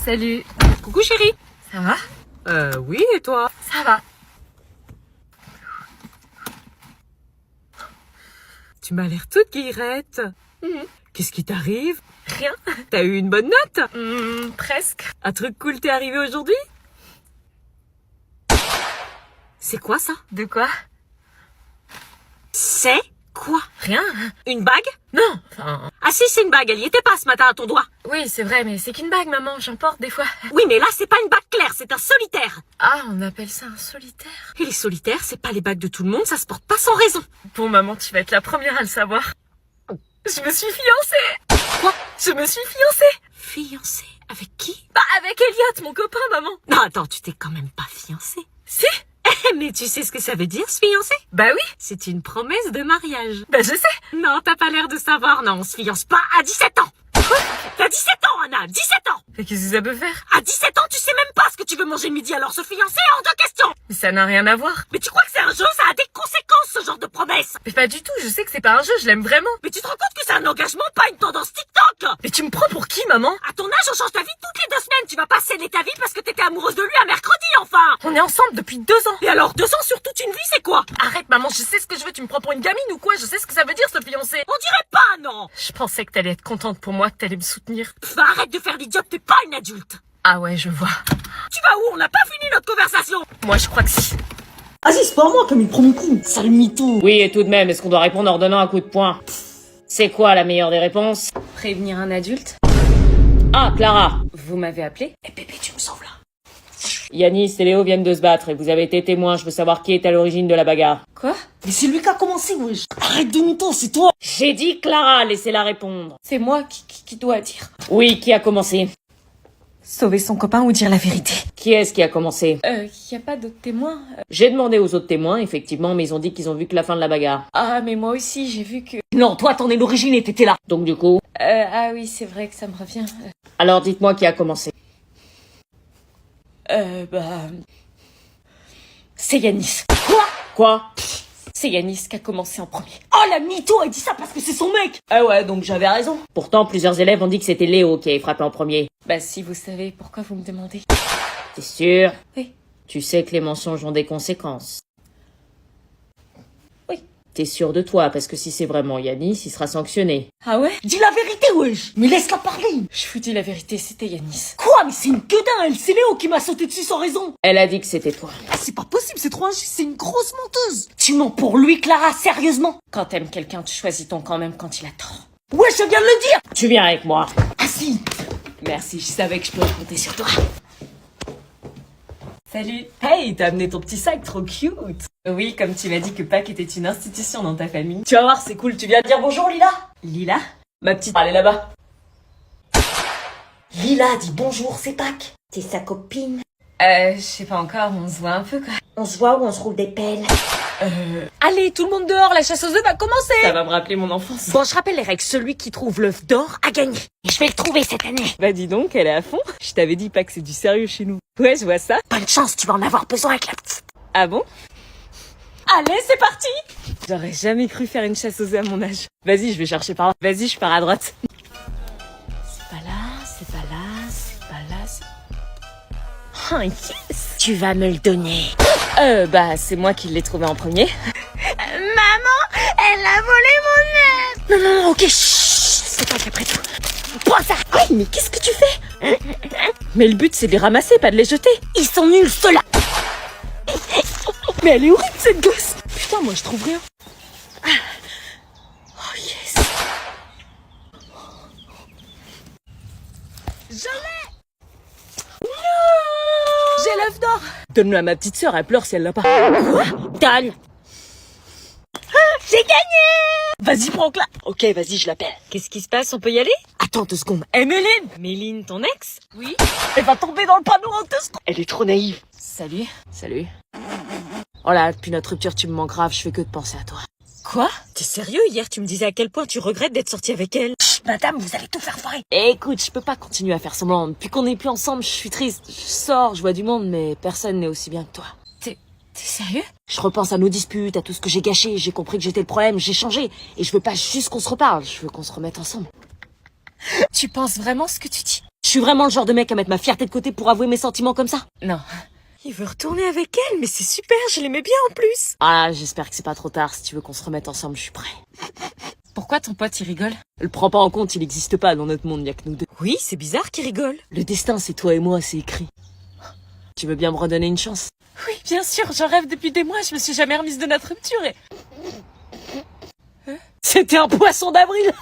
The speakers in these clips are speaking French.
Salut. Coucou chérie. Ça va? Oui, et toi? Ça va. Tu m'as l'air toute guillerette. Qu'est-ce qui t'arrive? Rien. T'as eu une bonne note? Presque. Un truc cool t'est arrivé aujourd'hui? C'est quoi ça? De quoi? C'est quoi? Rien. Une bague? Non. Enfin, Ah si, c'est une bague, elle y était pas ce matin à ton doigt. oui, c'est vrai, mais c'est qu'une bague, maman. J'en porte des fois. Oui, mais là, c'est pas une bague claire, c'est un solitaire. Ah, on appelle ça un solitaire. Et les solitaires, c'est pas les bagues de tout le monde, ça se porte pas sans raison. Bon, maman, tu vas être la première à le savoir. Je me suis fiancée. Quoi? Je me suis fiancée. Fiancée? Avec qui? Bah, avec Elliot, mon copain, maman. Non, attends, tu t'es quand même pas fiancée. Si? Mais tu sais ce que ça veut dire, se fiancer? Bah oui. C'est une promesse de mariage. Bah, je sais. Non, t'as pas l'air de savoir, non, on se fiance pas à 17 ans. Quoi? T'as 17 ans, Anna, 17 ans. Mais qu'est-ce que ça peut faire? À 17 ans, tu sais même pas ce que tu veux manger midi, alors se fiancer hors de question. Mais ça n'a rien à voir. Mais tu crois que c'est un jeu, ça a des conséquences, ce genre de promesse. Mais pas du tout, je sais que c'est pas un jeu, je l'aime vraiment. Mais tu te rends compte que c'est un engagement, pas une tendance TikTok. Mais tu me prends pour qui, maman? À ton âge, on change ta vie toutes les 2 semaines. Tu vas pas sceller ta vie parce que t'étais amoureuse de lui un mercredi, enfin. On est ensemble depuis 2 ans. Et alors, 2 ans sur toute une vie, c'est quoi? Arrête, maman, je sais ce que je veux, tu me prends pour une gamine ou quoi? Je sais ce que ça veut dire, se fiancer. On dirait pas, non. Je pensais que t'allais être contente pour moi, que t'allais me soutenir. Pff, arrête de faire l'idiote, t'es pas une adulte. Ah ouais, je vois. Tu vas où? On n'a pas fini notre conversation. Moi, je crois que si. Ah si, c'est pas moi comme il prend mon coup. Sale mytho. Oui, et tout de même, est-ce qu'on doit répondre en donnant un coup de poing? C'est quoi la meilleure des réponses? Prévenir un adulte? Ah, Clara. Vous m'avez appelé? Eh bébé, tu me sauves là. Yanis et Léo viennent de se battre et vous avez été témoins. Je veux savoir qui est à l'origine de la bagarre. Quoi? Mais c'est lui qui a commencé, wesh. Arrête de mytho, c'est toi. J'ai dit Clara, laissez-la répondre. C'est moi qui dois dire. Oui, qui a commencé? Sauver son copain ou dire la vérité? Qui est-ce qui a commencé? Y a pas d'autres témoins? J'ai demandé aux autres témoins, effectivement, mais ils ont dit qu'ils ont vu que la fin de la bagarre. Ah, mais moi aussi, j'ai vu que... Non, toi, t'en es l'origine et t'étais là. Donc du coup... ah oui, c'est vrai que ça me revient. Alors dites-moi qui a commencé. C'est Yanis. Quoi? C'est Yanis qui a commencé en premier. Oh, la mytho, elle dit ça parce que c'est son mec. Ah ouais, donc j'avais raison. Pourtant, plusieurs élèves ont dit que c'était Léo qui avait frappé en premier. Bah si vous savez, pourquoi vous me demandez? T'es sûr? Oui. Tu sais que les mensonges ont des conséquences. Oui. T'es sûr de toi, parce que si c'est vraiment Yanis, il sera sanctionné. Ah ouais? Dis la vérité, wesh. Mais laisse-la parler. Je vous dis la vérité, c'était Yanis. Quoi? Mais c'est une gueudin, elle. C'est Léo qui m'a sauté dessus sans raison. Elle a dit que c'était toi. Ah, c'est pas possible, c'est trop injuste, c'est une grosse menteuse. Tu mens pour lui, Clara, sérieusement? Quand t'aimes quelqu'un, tu choisis ton camp même quand il a tort. Ouais, je viens de le dire. Tu viens avec moi. Ah si. Merci, je savais que je pouvais compter sur toi. Salut. Hey, t'as amené ton petit sac, trop cute. Oui, comme tu m'as dit que Pâques était une institution dans ta famille. Tu vas voir, c'est cool. Tu viens de dire bonjour, Lila? Lila? Ma petite, elle est là-bas. Lila, dis bonjour, c'est Pâques. T'es sa copine. Je sais pas encore, on se voit un peu quoi. On se voit ou on se roule des pelles. Allez, tout le monde dehors, la chasse aux œufs va commencer. Ça va me rappeler mon enfance. Bon, je rappelle les règles. Celui qui trouve l'œuf d'or a gagné. Et je vais le trouver cette année. Bah dis donc, elle est à fond. Je t'avais dit pas que c'est du sérieux chez nous. Ouais, je vois ça. Bonne chance, tu vas en avoir besoin avec la petite. Ah bon? Allez, c'est parti. J'aurais jamais cru faire une chasse aux œufs à mon âge. Vas-y, je vais chercher par là. Vas-y, je pars à droite. C'est pas là, c'est pas là, c'est pas là. Oh, yes. Tu vas me le donner. Bah c'est moi qui l'ai trouvé en premier. Elle a volé mon œuf. Non, ok, chut, c'est pas qu'après tout. Prends ça. Oui, mais qu'est-ce que tu fais? Mais le but c'est de les ramasser, pas de les jeter. Ils sont nuls, ceux-là. Mais elle est horrible cette gosse. Putain, moi je trouve rien. Oh yes. J'ai l'œuf d'or. Donne-le à ma petite sœur, elle pleure si elle l'a pas. Donne. J'ai gagné. Vas-y, prends-la. Ok, vas-y, je l'appelle. Qu'est-ce qui se passe? On peut y aller? Attends 2 secondes. Eh, Méline. Méline, ton ex? Oui. Elle va tomber dans le panneau en 2 secondes. Elle est trop naïve. Salut. Salut. Oh là, depuis notre rupture, tu me manques grave, je fais que de penser à toi. Quoi? T'es sérieux? Hier, tu me disais à quel point tu regrettes d'être sortie avec elle. Chut, madame, vous allez tout faire foirer. Écoute, je peux pas continuer à faire semblant. Depuis qu'on n'est plus ensemble, je suis triste. Je sors, je vois du monde, mais personne n'est aussi bien que toi. T'es sérieux? Je repense à nos disputes, à tout ce que j'ai gâché. J'ai compris que j'étais le problème, j'ai changé. Et je veux pas juste qu'on se reparle, je veux qu'on se remette ensemble. Tu penses vraiment ce que tu dis? Je suis vraiment le genre de mec à mettre ma fierté de côté pour avouer mes sentiments comme ça. Non. Il veut retourner avec elle, mais c'est super, je l'aimais bien en plus. Ah, j'espère que c'est pas trop tard, si tu veux qu'on se remette ensemble, je suis prêt. Pourquoi ton pote, il rigole? Le prends pas en compte, il existe pas dans notre monde, y'a que nous deux. Oui, c'est bizarre qu'il rigole. Le destin, c'est toi et moi, c'est écrit. Tu veux bien me redonner une chance? Oui, bien sûr, j'en rêve depuis des mois, je me suis jamais remise de notre rupture et... C'était un poisson d'avril.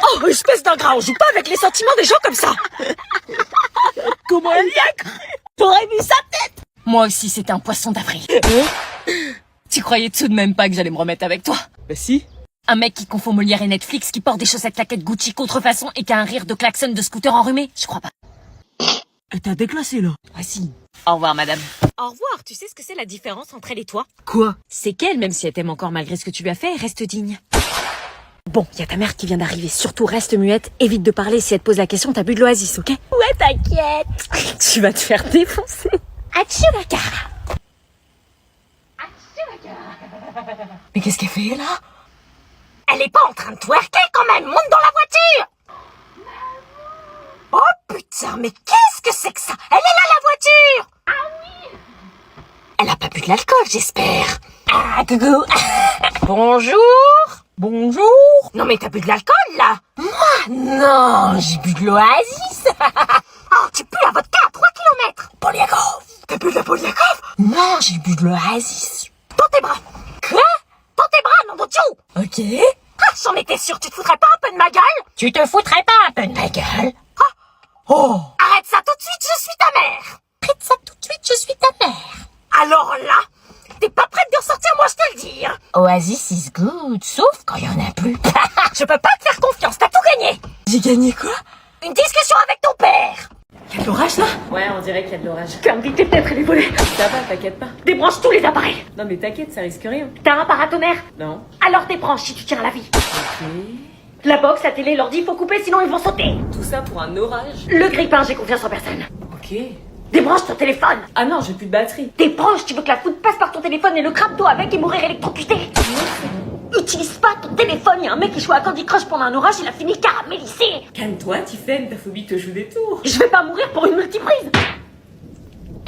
Oh, espèce d'ingrat, on joue pas avec les sentiments des gens comme ça. Comment elle y a cru? T'aurais vu sa tête. Moi aussi, c'était un poisson d'avril. Tu croyais tout de même pas que j'allais me remettre avec toi? Bah si. Un mec qui confond Molière et Netflix, qui porte des chaussettes claquettes Gucci contrefaçon et qui a un rire de klaxon de scooter enrhumé? Je crois pas. T'as déclassé là. Vas-y. Au revoir, madame. Au revoir, tu sais ce que c'est la différence entre elle et toi? Quoi? C'est qu'elle, même si elle t'aime encore malgré ce que tu lui as fait, elle reste digne. Bon, y a ta mère qui vient d'arriver, surtout reste muette, évite de parler, si elle te pose la question, t'as bu de l'oasis, ok? Ouais, t'inquiète. Tu vas te faire défoncer. Achouaka. Mais qu'est-ce qu'elle fait, là? Elle est pas en train de twerker quand même, monte dans la voiture! Oh putain, mais qu'est-ce que c'est que ça? Elle est là, la voiture! Ah oui! Elle a pas bu de l'alcool, j'espère. Ah, coucou! Bonjour! Bonjour! Non mais t'as bu de l'alcool, là? Moi? Non, j'ai bu de l'oasis! Oh, tu pues la vodka à 3 kilomètres! Poliakov! T'as bu de la Poliakov? Non, j'ai bu de l'oasis. Dans tes bras! Quoi? Dans tes bras, nom de Dieu! Ok. Ah, j'en étais sûre, tu te foutrais pas un peu de ma gueule? Tu te foutrais pas un peu de ma gueule? Oh! Arrête ça tout de suite, je suis ta mère! Arrête ça tout de suite, je suis ta mère! Alors là, t'es pas prête de ressortir, moi je te le dis! Hein. Oasis is good, sauf quand y en a plus. Je peux pas te faire confiance, t'as tout gagné! J'ai gagné quoi? Une discussion avec ton père! Y'a de l'orage là? Ouais, on dirait qu'il y a de l'orage. Ferme vite tes fenêtres et les volets! Ça va, t'inquiète pas. Débranche tous les appareils! Non mais t'inquiète, ça risque rien. T'as un paratonnerre? Non. Alors débranche si tu tiens à la vie! La box, la télé, l'ordi, faut couper sinon ils vont sauter! Tout ça pour un orage? Le grippin, j'ai confiance en personne! Ok. Débranche ton téléphone! Ah non, j'ai plus de batterie. Débranche, tu veux que la foudre passe par ton téléphone et le crabe-toi avec et mourir électrocuté! Utilise pas ton téléphone, y'a un mec qui joue à Candy Crush pendant un orage, il a fini caramélisé! Calme-toi, Tiffen, ta phobie te joue des tours. Je vais pas mourir pour une multiprise!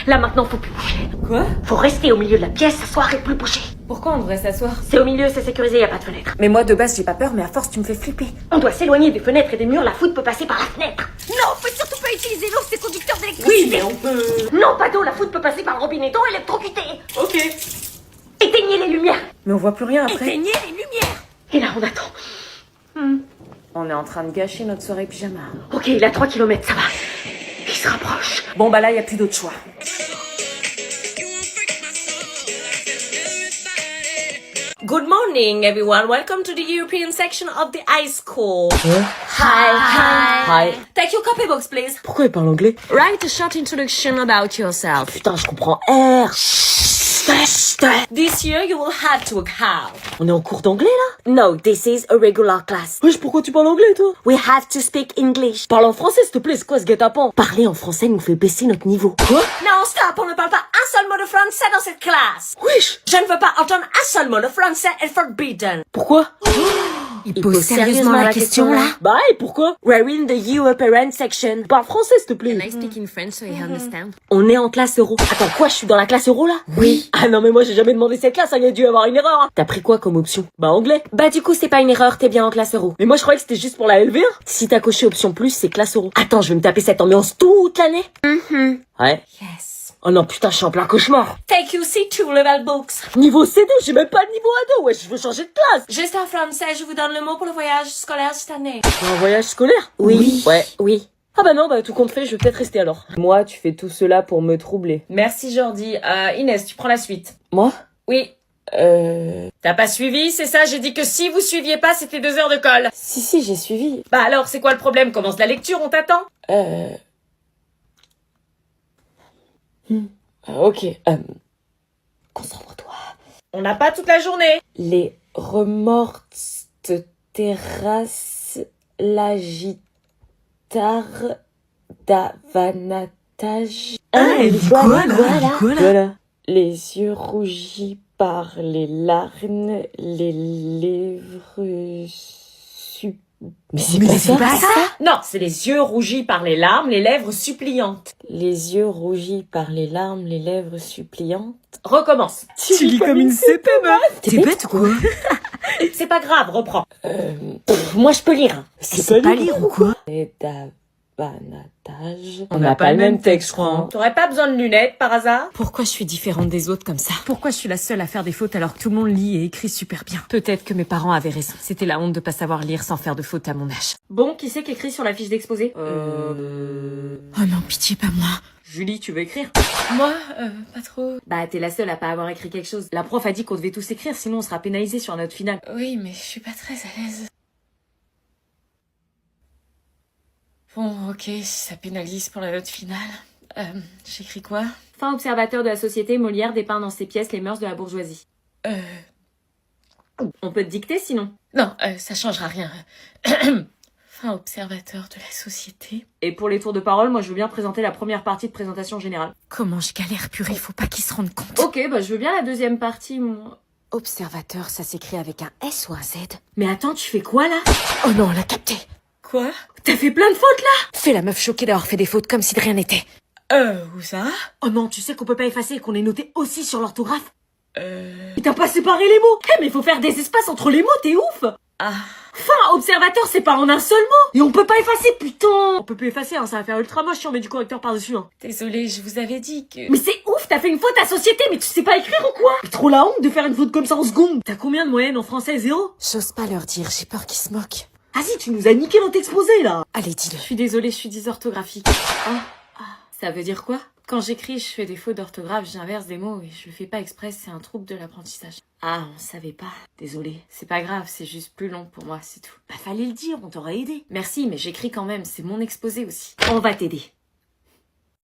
Là maintenant, faut plus bouger. Quoi? Faut rester au milieu de la pièce, s'asseoir et plus bouger. Pourquoi on devrait s'asseoir? C'est au milieu, c'est sécurisé, y a pas de fenêtre. Mais moi de base j'ai pas peur, mais à force tu me fais flipper. On doit s'éloigner des fenêtres et des murs, la foudre peut passer par la fenêtre. Non, faut surtout pas utiliser l'eau, c'est conducteur d'électricité. Oui, mais on peut... Non, pas d'eau, la foudre peut passer par le robinet d'eau électrocuté. Ok. Éteignez les lumières. Mais on voit plus rien après. Éteignez les lumières. Et là, on attend. On est en train de gâcher notre soirée pyjama. Ok, il a 3 km, ça va. Il se rapproche. Bon bah là y a plus d'autre choix. Good morning, everyone. Welcome to the European section of the high school. Hi. Take your copybooks, please. Pourquoi il parle anglais? Write a short introduction about yourself. Putain, je comprends R. This year, you will have to work hard. On est en cours d'anglais là? No, this is a regular class. Wesh, pourquoi tu parles anglais toi? We have to speak English. Parle en français s'il te plaît, c'est quoi ce guet-apens? Parler en français nous fait baisser notre niveau. Quoi? Non, stop, on ne parle pas un seul mot de français dans cette classe. Wesh! Je ne veux pas entendre un seul mot de français est forbidden. Pourquoi? Il pose sérieusement la question là? Bah et pourquoi? We're in the You Parent section. Parle français s'il te plaît. I speak in French so you understand? On est en classe euro. Attends, quoi, je suis dans la classe euro là? Oui. Ah non mais moi j'ai jamais demandé cette classe, il y a dû avoir une erreur. Hein. T'as pris quoi comme option? Bah anglais. Bah du coup c'est pas une erreur, t'es bien en classe euro. Mais moi je croyais que c'était juste pour la LV1. Si t'as coché option plus, c'est classe euro. Attends, je vais me taper cette ambiance toute l'année. Ouais. Yes. Oh non putain, je suis en plein cauchemar. Take you C2 level books. Niveau C2, j'ai même pas de niveau A2, ouais, je veux changer de classe. Juste en français, je vous donne le mot pour le voyage scolaire cette année. Un voyage scolaire? Oui. Ouais. Oui. Ah bah non, bah tout compte fait, je vais peut-être rester alors. Moi, tu fais tout cela pour me troubler. Merci Jordi. Inès, tu prends la suite. Moi? Oui. T'as pas suivi, c'est ça? J'ai dit que si vous suiviez pas, c'était 2 heures de colle. Si, j'ai suivi. Bah alors, c'est quoi le problème? Commence la lecture, on t'attend. Ok. Concentre-toi. On n'a pas toute la journée. Les remords terrasse la guitare d'avanatage. elle dit quoi, là? Voilà. Les yeux rougis par les larmes, les lèvres Mais c'est pas ça. Non, c'est les yeux rougis par les larmes, les lèvres suppliantes. Les yeux rougis par les larmes, les lèvres suppliantes. Recommence. Tu lis comme une CP, meuf. T'es bête ou quoi? C'est pas grave, reprends. Moi, je peux lire. C'est pas lire ou quoi? Banatage. On n'a pas le même texte, je crois. Hein. T'aurais pas besoin de lunettes, par hasard? Pourquoi je suis différente des autres comme ça? Pourquoi je suis la seule à faire des fautes alors que tout le monde lit et écrit super bien? Peut-être que mes parents avaient raison. C'était la honte de pas savoir lire sans faire de fautes à mon âge. Bon, qui c'est qui écrit sur la fiche d'exposé? Oh non, pitié, pas moi. Julie, tu veux écrire? Moi, pas trop. Bah, t'es la seule à pas avoir écrit quelque chose. La prof a dit qu'on devait tous écrire, sinon on sera pénalisé sur notre finale. Oui, mais je suis pas très à l'aise. Bon, ok, si ça pénalise pour la note finale. J'écris quoi? Fin observateur de la société, Molière dépeint dans ses pièces les mœurs de la bourgeoisie. On peut te dicter sinon. Non, ça changera rien. Fin observateur de la société. Et pour les tours de parole, moi je veux bien présenter la première partie de présentation générale. Comment je galère, purée, faut pas qu'ils se rendent compte. Ok, bah je veux bien la deuxième partie, moi. Observateur, ça s'écrit avec un S ou un Z? Mais attends, tu fais quoi là? Oh non, on l'a capté. Quoi? T'as fait plein de fautes là? Fais la meuf choquée d'avoir fait des fautes comme si de rien n'était. Où ça? Oh non, tu sais qu'on peut pas effacer et qu'on est noté aussi sur l'orthographe? Et t'as pas séparé les mots? Mais il faut faire des espaces entre les mots, t'es ouf! Ah. Fin observateur, c'est pas en un seul mot! Et on peut pas effacer, putain! On peut plus effacer, hein, ça va faire ultra moche si on met du correcteur par-dessus, hein. Désolée, je vous avais dit que... Mais c'est ouf, t'as fait une faute à société, mais tu sais pas écrire ou quoi? C'est trop la honte de faire une faute comme ça en seconde! T'as combien de moyenne en français? 0? J'ose pas leur dire, j'ai peur qu'ils se moquent. Vas-y, tu nous as niqué notre exposé, là! Allez, dis-le. Je suis désolée, je suis dysorthographique. Ça veut dire quoi? Quand j'écris, je fais des fautes d'orthographe, j'inverse des mots et je le fais pas exprès, c'est un trouble de l'apprentissage. Ah, on savait pas. Désolée. C'est pas grave, c'est juste plus long pour moi, c'est tout. Bah fallait le dire, on t'aurait aidé. Merci, mais j'écris quand même, c'est mon exposé aussi. On va t'aider.